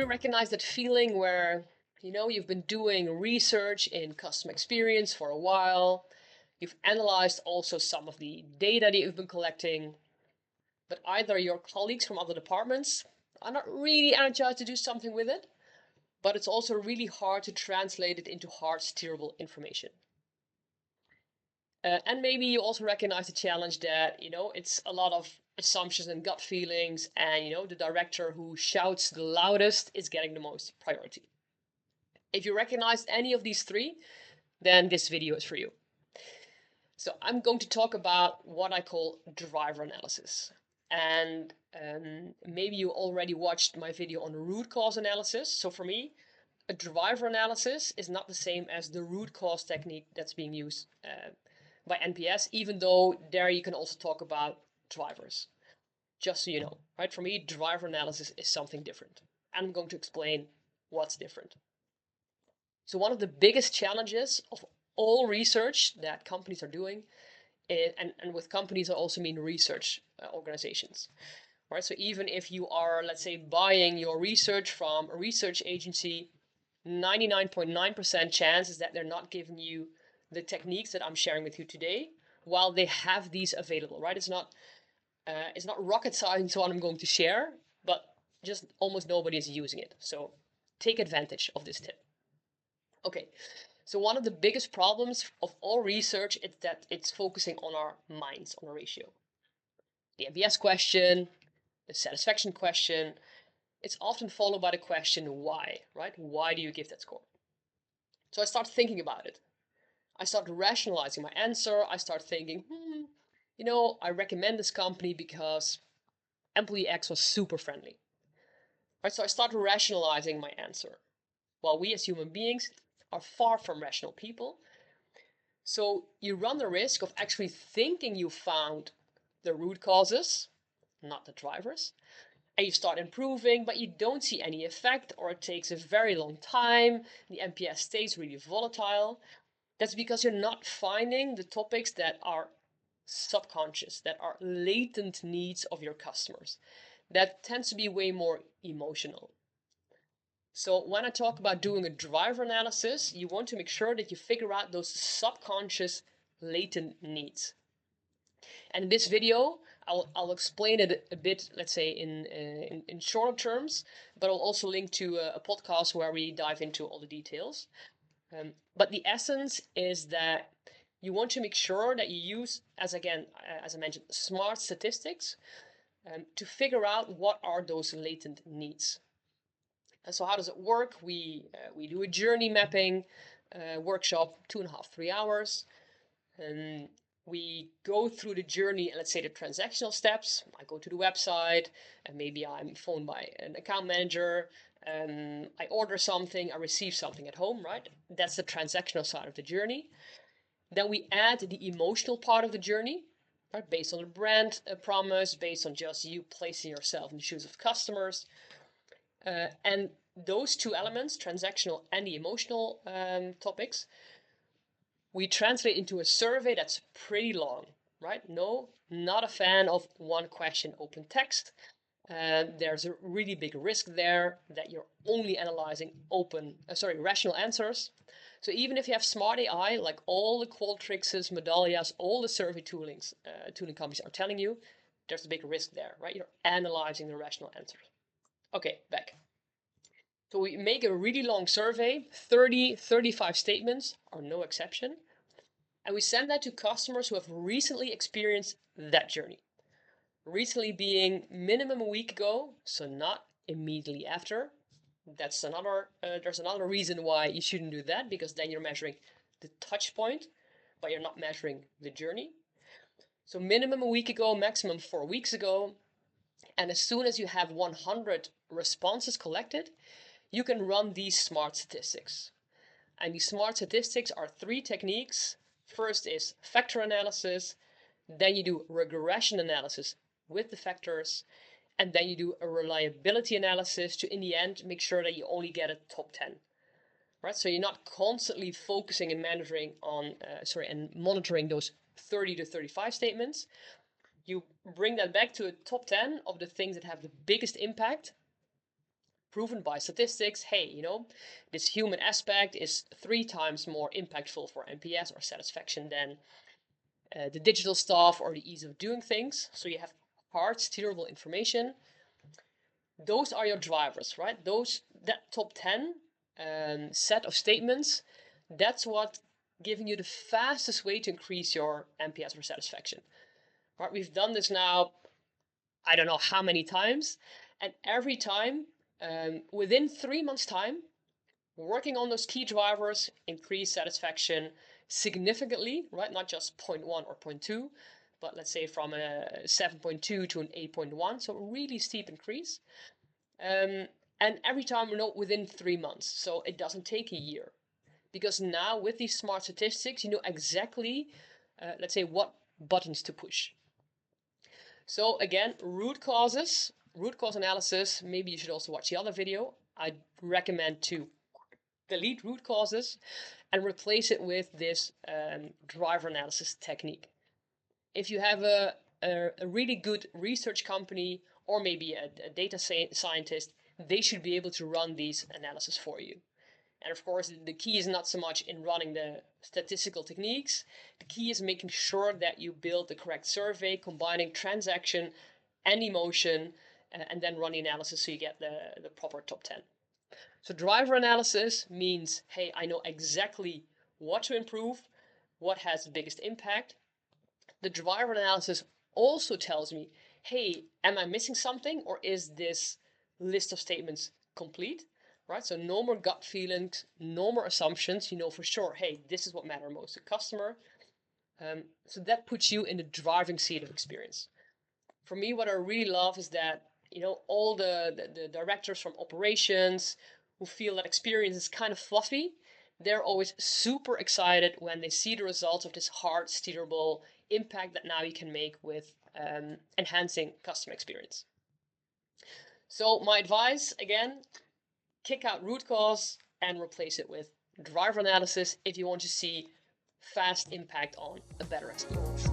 recognize that feeling where, you've been doing research in customer experience for a while. You've analyzed also some of the data that you've been collecting, but either your colleagues from other departments are not really energized to do something with it, but it's also really hard to translate it into hard steerable information. And maybe you also recognize the challenge that, it's a lot of assumptions and gut feelings, and, the director who shouts the loudest is getting the most priority. If you recognize any of these three, then this video is for you. So I'm going to talk about what I call driver analysis. And maybe you already watched my video on root cause analysis. So for me, a driver analysis is not the same as the root cause technique that's being used by NPS, even though there you can also talk about drivers. Just so you know, right? For me, driver analysis is something different. And I'm going to explain what's different. So one of the biggest challenges of all research that companies are doing, and with companies I also mean research organizations, right? So even if you are, let's say, buying your research from a research agency, 99.9% chance is that they're not giving you the techniques that I'm sharing with you today, while they have these available, right? It's not rocket science what I'm going to share, but just almost nobody is using it. So take advantage of this tip. Okay, so one of the biggest problems of all research is that it's focusing on our minds, on a ratio. The NPS question, the satisfaction question, it's often followed by the question why, right? Why do you give that score? So I start thinking about it. I start rationalizing my answer. I start thinking, I recommend this company because employee X was super friendly. Right? So I start rationalizing my answer. While we as human beings are far from rational people, so you run the risk of actually thinking you found the root causes, not the drivers, and you start improving, but you don't see any effect, or it takes a very long time, the NPS stays really volatile. That's because you're not finding the topics that are subconscious, that are latent needs of your customers. That tends to be way more emotional. So when I talk about doing a driver analysis, you want to make sure that you figure out those subconscious latent needs. And in this video, I'll explain it a bit, let's say, in shorter terms, but I'll also link to a podcast where we dive into all the details. But the essence is that you want to make sure that you use, as I mentioned, smart statistics to figure out what are those latent needs. And so how does it work? We do a journey mapping workshop, 2.5, 3 hours. And we go through the journey, let's say the transactional steps. I go to the website, and maybe I'm phoned by an account manager. I order something, I receive something at home, right? That's the transactional side of the journey. Then we add the emotional part of the journey, right? Based on the brand promise, based on just you placing yourself in the shoes of customers. And those two elements, transactional and the emotional topics, we translate into a survey that's pretty long, right? No, not a fan of one question open text. There's a really big risk there that you're only analyzing rational answers. So even if you have smart AI, like all the Qualtrics's, Medallias, all the survey tooling companies are telling you, there's a big risk there, right? You're analyzing the rational answers. Okay, back. So we make a really long survey, 30, 35 statements are no exception. And we send that to customers who have recently experienced that journey. Recently being minimum a week ago, so not immediately after. That's there's another reason why you shouldn't do that, because then you're measuring the touch point, but you're not measuring the journey. So minimum a week ago, maximum 4 weeks ago. And as soon as you have 100 responses collected, you can run these smart statistics. And these smart statistics are 3 techniques. First is factor analysis, then you do regression analysis with the factors, and then you do a reliability analysis to, in the end, make sure that you only get a top 10. Right? So you're not constantly focusing and monitoring those 30 to 35 statements. You bring that back to a top 10 of the things that have the biggest impact. proven by statistics, hey, you know, this human aspect is 3 times more impactful for NPS or satisfaction than the digital stuff or the ease of doing things. So you have hard steerable information. Those are your drivers, right? That top 10 set of statements, that's what giving you the fastest way to increase your NPS or satisfaction. Right? We've done this now, I don't know how many times, and every time, within 3 months' time, working on those key drivers increase satisfaction significantly, right? Not just 0.1 or 0.2, but let's say from a 7.2 to an 8.1, so a really steep increase. And every time, you know, within 3 months, so it doesn't take a year. Because now with these smart statistics, you know exactly, let's say, what buttons to push. So again, root cause analysis, maybe you should also watch the other video. I recommend to delete root causes and replace it with this driver analysis technique. If you have a really good research company or maybe a data scientist, they should be able to run these analysis for you. And of course, the key is not so much in running the statistical techniques. The key is making sure that you build the correct survey, combining transaction and emotion, and then run the analysis so you get the proper top 10. So driver analysis means, hey, I know exactly what to improve, what has the biggest impact. The driver analysis also tells me, hey, am I missing something, or is this list of statements complete? Right? So no more gut feelings, no more assumptions. You know for sure, hey, this is what matters most to customer. So that puts you in the driving seat of experience. For me, what I really love is that, you know, all the directors from operations who feel that experience is kind of fluffy, they're always super excited when they see the results of this hard steerable impact that now you can make with enhancing customer experience. So my advice, again, kick out root cause and replace it with driver analysis if you want to see fast impact on a better experience.